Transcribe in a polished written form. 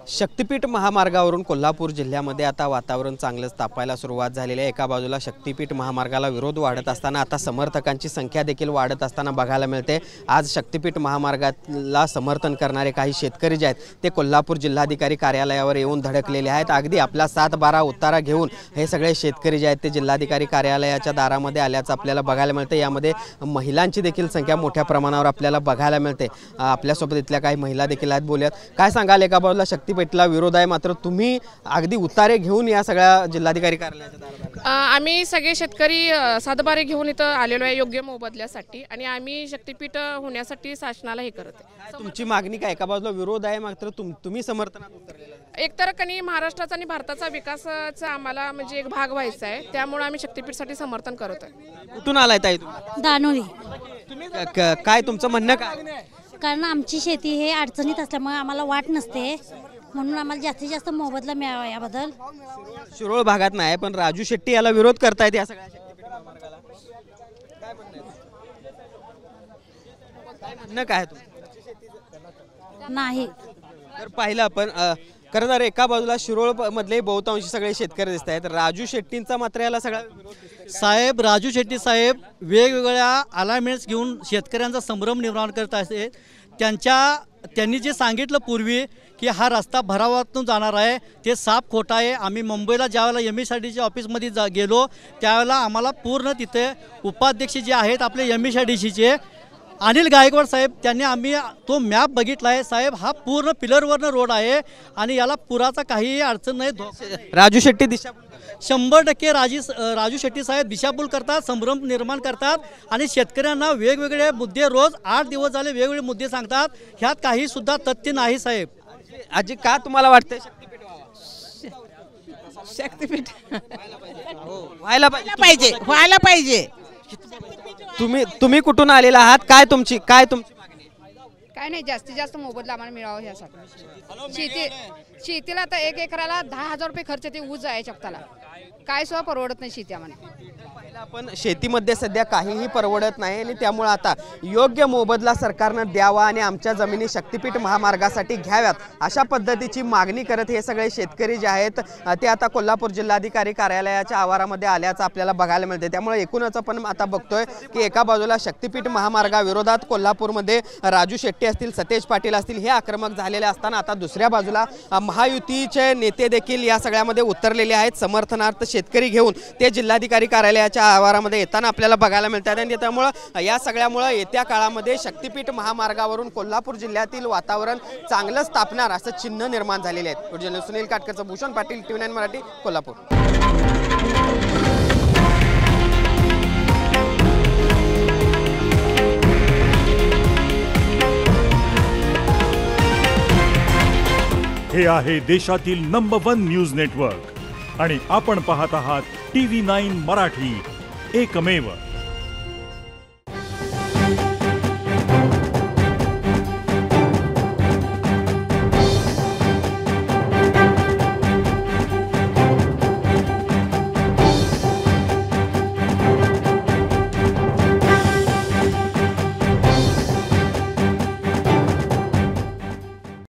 शक्तिपीठ महामार्गावरून कोल्हापूर जिल्ह्यामध्ये आता वातावरण चांगलंच तापायला सुरुवात झालेली आहे। एका बाजूला शक्तिपीठ महामार्गाला विरोध वाढत असताना आता समर्थकांची संख्या देखील वाढत असताना बघायला मिळते। आज शक्तिपीठ महामार्गाला समर्थन करणारे काही शेतकरी जे आहेत ते कोल्हापूर जिल्हाधिकारी कार्यालयावर येऊन धडकलेले आहेत। अगदी आपला 7-12 उतारा घेऊन हे सगळे शेतकरी जे आहेत ते जिल्हाधिकारी कार्यालयाच्या दारामध्ये आल्याचं आपल्याला बघायला मिळते। यामध्ये महिलांची देखील संख्या मोठ्या प्रमाणावर आपल्याला बघायला मिळते। आपल्यासोबत इथल्या काही महिला देखील आहेत, बोलूयात। काय सांगाल, एका बाजूला शक्तिपीठला विरोध आहे, मात्र तुम्ही अगदी उतारे घेऊन या सगळ्या जिल्हाधिकारी कार्यालयाच्या दारात आम्ही सगळे शेतकरी सातबारे घेऊन इथं आलेलो आहे योग्य मोबदल्यासाठी, आणि आम्ही शक्तिपीठ होण्यासाठी शासनाला हे करत आहे। तुमची मागणी काय? एका बाजूला विरोध आहे, मात्र तुम्ही समर्थनात उतरलेला आहे। एकतर कणी महाराष्ट्राचा आणि भारताचा विकासाचा आम्हाला म्हणजे एक भाग व्हायचा आहे, त्यामुळे आम्ही शक्तिपीठसाठी समर्थन करत आहे। कुठून आलाय ताई तुम्ही? दानोळी। काय तुमचं म्हणणं काय? कारण आमची शेती हे अडचणीत असल्यामुळे आम्हाला वाट नसते, म्हणून आम्हाला जास्तीत जास्त मोबदला मिळावा याबद्दल। शिरोळ भागात नाही, पण राजू शेट्टी याला विरोध करतायत या सगळ्या शक्तिपीठ महामार्गाला। काय म्हणणं काय तुमचं? नाही तर पाहिलं आपण खरं तर एका बाजूला शिरोळ मधले बहुतांशी सगळे शेतकरी दिसत आहेत, राजू शेट्टींचा मात्र याला सगळा साहेब राजू शेट्टी साहेब वेगवेगळ्या अलाइनमेंट्स घेऊन शेतकऱ्यांचा संभ्रम निर्माण करत आहेत। त्यांनी जे सांगितलं पूर्वी की हा रस्ता भरावातून जाणार आहे ते साफ खोटा आहे। आम्ही मुंबईला ज्यावेळेला MSRDC ऑफिसमध्ये गेलो त्यावेळेला आम्हाला पूर्ण तिथे उपाध्यक्ष जे आहेत आपले MSRDCचे अनिल गायकवाड साहेब, त्यांनी आम्ही तो मॅप बघितला आहे साहेब। हा पूर्ण पिलरवरनं रोड आहे आणि याला पुराचा काहीही अडचण नाही। राजू शेट्टी दिशाभूल 100% राजू शेट्टी साहेब दिशाभूल करतात, संभ्रम निर्माण करतात आणि शेतकऱ्यांना वेगवेगळे मुद्दे रोज 8 दिवस झाले वेगवेगळे मुद्दे सांगतात। ह्यात काही सुद्धा तथ्य नाही साहेब। आजी का तुम्हाला वाटतंय शक्तिपीठ व्हायला पाहिजे। तुम्ही कुठून आलेला आहात? काय तुमची मागणी? काय नाही, जास्तीत जास्त मोबदला आम्हाला मिळावा ह्यासाठी। शेतीला आता 1 एकराला 10,000 रुपये खर्च ते ऊस आहे चपताला, काय सुद्धा परवडत नाही शेती आम्हाला। पण शेतीमध्ये सध्या काहीही परवडत नाही आणि त्यामुळे आता योग्य मोबदला सरकारनं द्यावा आणि आमच्या जमिनी शक्तिपीठ महामार्गासाठी घ्याव्यात अशा पद्धतीची मागणी करत हे सगळे शेतकरी जे आहेत ते आता कोल्हापूर जिल्हाधिकारी कार्यालयाच्या आवारामध्ये आल्याचं आपल्याला बघायला मिळते। त्यामुळे एकूणच आपण आता बघतोय की एका बाजूला शक्तिपीठ महामार्गाविरोधात कोल्हापूरमध्ये राजू शेट्टी असतील, सतेज पाटील असतील हे आक्रमक झालेले असताना आता दुसऱ्या बाजूला महायुतीचे नेते देखील या सगळ्यामध्ये उतरलेले आहेत। समर्थनार्थ शेतकरी घेऊन ते जिल्हाधिकारी कार्यालयाच्या आवारामध्ये येताना आपल्याला बघायला मिळतात आणि त्यामुळे या सगळ्यामुळे येत्या काळामध्ये शक्तिपीठ महामार्गावरून कोल्हापूर जिल्ह्यातील वातावरण चांगलं स्थापणार असं चिन्ह निर्माण झालेले आहेत। सुनील काटकरचं, भूषण पाटील, TV9 मराठी, कोल्हापूर। हे आहे देशातील नंबर 1 न्यूज नेटवर्क आणि आपण पाहत आहात TV9 मराठी, एकमेव।